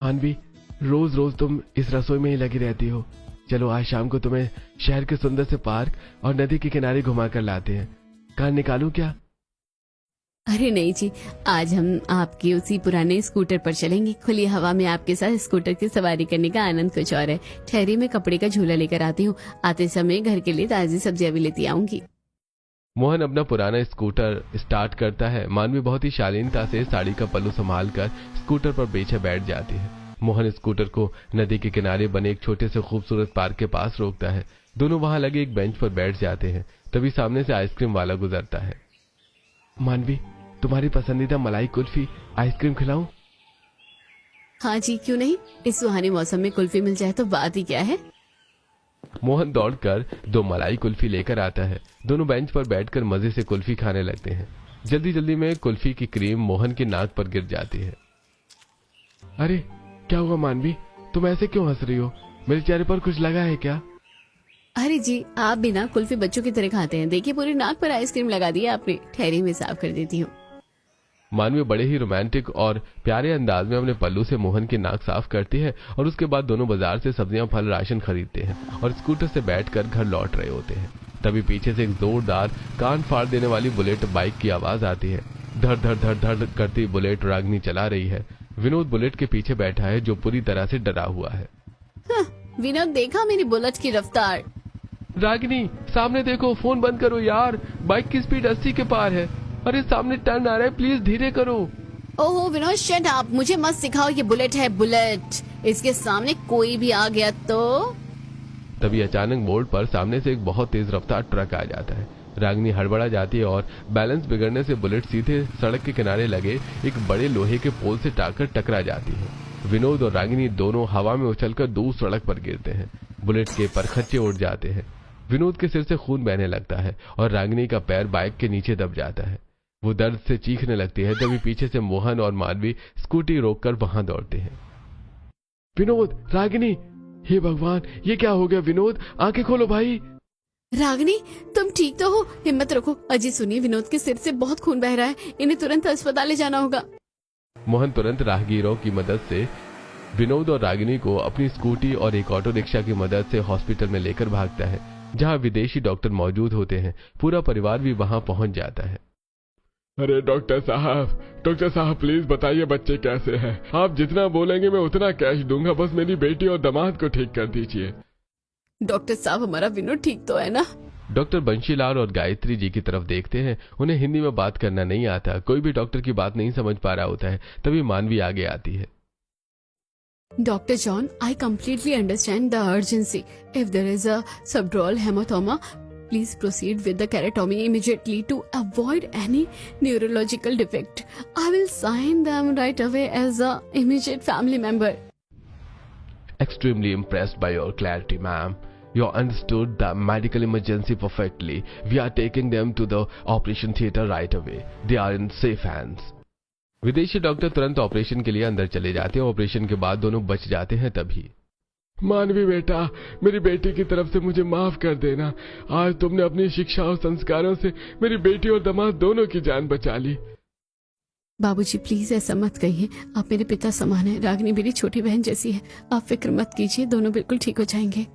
मानवी, रोज रोज तुम इस रसोई में ही लगी रहती हो। चलो आज शाम को तुम्हें शहर के सुंदर से पार्क और नदी के किनारे घुमा कर लाते हैं। कार निकालूं क्या? अरे नहीं जी, आज हम आपके उसी पुराने स्कूटर पर चलेंगे। खुली हवा में आपके साथ स्कूटर की सवारी करने का आनंद कुछ और है। ठहरी मैं कपड़े का झूला लेकर आती हूँ। आते समय घर के लिए ताजी सब्जियां भी लेती आऊंगी। मोहन अपना पुराना स्कूटर स्टार्ट करता है। मानवी बहुत ही शालीनता से साड़ी का पल्लू संभाल कर स्कूटर पर पीछे बैठ जाती है। मोहन स्कूटर को नदी के किनारे बने एक छोटे से खूबसूरत पार्क के पास रोकता है। दोनों वहां लगे एक बेंच पर बैठ जाते हैं। तभी सामने से आइसक्रीम वाला गुजरता है। मानवी, तुम्हारी पसंदीदा मलाई कुल्फी आइसक्रीम खिलाऊं? हाँ जी, क्यों नहीं। इस सुहाने मौसम में कुल्फी मिल जाए तो बात ही क्या है। मोहन दौड़कर 2 मलाई कुल्फी लेकर आता है। दोनों बेंच पर बैठकर मजे से कुल्फी खाने लगते हैं। जल्दी जल्दी में कुल्फी की क्रीम मोहन की नाक पर गिर जाती है। अरे क्या हुआ मानवी, तुम ऐसे क्यों हंस रही हो? मेरे चेहरे पर कुछ लगा है क्या? अरे जी, आप भी ना कुल्फी बच्चों की तरह खाते हैं। देखिए पूरी नाक पर आइसक्रीम लगा दी है आपने। ठहरी में साफ कर देती हूँ। मानवी बड़े ही रोमांटिक और प्यारे अंदाज में अपने पल्लू से मोहन की नाक साफ करती है और उसके बाद दोनों बाजार से सब्जियां फल राशन खरीदते हैं और स्कूटर से बैठकर घर लौट रहे होते हैं। तभी पीछे से एक जोरदार कान फाड़ देने वाली बुलेट बाइक की आवाज आती है। धड़ धड़ धड़ धड़ करती बुलेट रागिनी चला रही है। विनोद बुलेट के पीछे बैठा है जो पूरी तरह से डरा हुआ है। विनोद, देखा मेरी बुलेट की रफ्तार? रागिनी, सामने देखो, फोन बंद करो यार, बाइक की स्पीड 80 के पार है। अरे सामने टर्न आ रहा है, प्लीज धीरे करो। ओहो विनोद, शट अप। मुझे मत सिखाओ, ये बुलेट है बुलेट। इसके सामने कोई भी आ गया तो। तभी अचानक मोड़ पर सामने से एक बहुत तेज रफ्तार ट्रक आ जाता है। रागिनी हड़बड़ा जाती है और बैलेंस बिगड़ने से बुलेट सीधे सड़क के किनारे लगे एक बड़े लोहे के पोल से टकरा जाती है। विनोद और रागिनी दोनों हवा में उछलकर दूर सड़क पर गिरते हैं। बुलेट के परखच्चे उड़ जाते हैं। विनोद के सिर से खून बहने लगता है और रागिनी का पैर बाइक के नीचे दब जाता है। वो दर्द से चीखने लगती है। तभी पीछे से मोहन और मानवी स्कूटी रोककर वहां दौड़ते हैं। विनोद, रागिनी, हे भगवान, ये क्या हो गया? विनोद, आंखें खोलो भाई। रागिनी, तुम ठीक तो हो? हिम्मत रखो। अजी सुनिए, विनोद के सिर से बहुत खून बह रहा है। इन्हें तुरंत अस्पताल ले जाना होगा। मोहन तुरंत राहगीरों की मदद से विनोद और रागिनी को अपनी स्कूटी और एक ऑटो रिक्शा की मदद से हॉस्पिटल में लेकर भागता है, जहां विदेशी डॉक्टर मौजूद होते हैं। पूरा परिवार भी वहां पहुंच जाता है। अरे डॉक्टर साहब प्लीज बताइए बच्चे कैसे हैं? आप जितना बोलेंगे मैं उतना कैश दूंगा, बस मेरी बेटी और दामाद को ठीक कर दीजिए। डॉक्टर साहब, हमारा विनोद ठीक तो है ना? डॉक्टर बंशीलाल और गायत्री जी की तरफ देखते हैं। उन्हें हिंदी में बात करना नहीं आता। कोई भी डॉक्टर की बात नहीं समझ पा रहा होता है। तभी मानवी आगे आती है। Dr. John, I completely understand the urgency. If there is a subdural hematoma, please proceed with the keratomy immediately to avoid any neurological defect. I will sign them right away as a immediate family member. Extremely impressed by your clarity, ma'am. You understood the medical emergency perfectly. We are taking them to the operation theater right away. They are in safe hands. विदेशी doctor तुरंत operation के लिए अंदर चले जाते हैं। Operation के बाद दोनों बच जाते हैं। तभी मानवी बेटा, मेरी बेटी की तरफ से मुझे माफ कर देना। आज तुमने अपनी शिक्षा और संस्कारों से मेरी बेटी और दामाद दोनों की जान बचा ली। बाबूजी प्लीज ऐसा मत कहिए। आप मेरे पिता समान हैं। रागिनी मेरी छोटी बहन जैसी है। आप फिक्र मत कीजिए, दोनों बिल्कुल ठीक हो जाएंगे।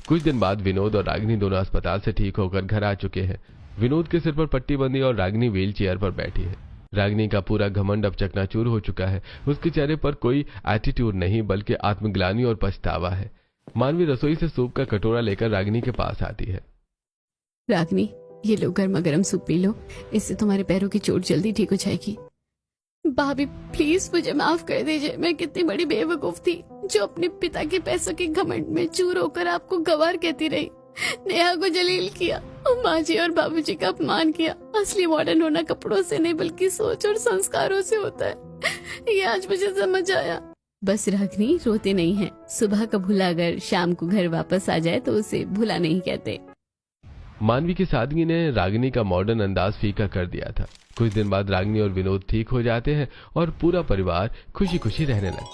कुछ दिन बाद विनोद और रागिनी दोनों अस्पताल से ठीक होकर घर आ चुके हैं। विनोद के सिर पर पट्टी बंदी और रागिनी व्हील चेयर पर बैठी है। रागिनी का पूरा घमंड अब चकनाचूर हो चुका है। उसके चेहरे पर कोई एटीट्यूड नहीं, बल्कि आत्मग्लानि और पछतावा है। मानवी रसोई से सूप का कटोरा लेकर रागिनी के पास आती है। रागिनी, ये लो गर्मा गर्म सूप पी लो। इससे तुम्हारे पैरों की चोट जल्दी ठीक हो जाएगी। भाभी प्लीज मुझे माफ कर दीजिए। मैं कितनी बड़ी बेवकूफ थी जो अपने पिता के पैसों के घमंड में चूर होकर आपको गवार कहती रही, नेहा को जलील किया और माँ जी और बाबूजी का अपमान किया। असली मॉडर्न होना कपड़ों से नहीं बल्कि सोच और संस्कारों से होता है। ये आज मुझे समझ आया। बस रागिनी, रोते नहीं है। सुबह का भूला अगर शाम को घर वापस आ जाए तो उसे भूला नहीं कहते। मानवी की सादगी ने रागिनी का मॉडर्न अंदाज फीका कर दिया था। कुछ दिन बाद रागिनी और विनोद ठीक हो जाते हैं और पूरा परिवार खुशी खुशी रहने लगता है।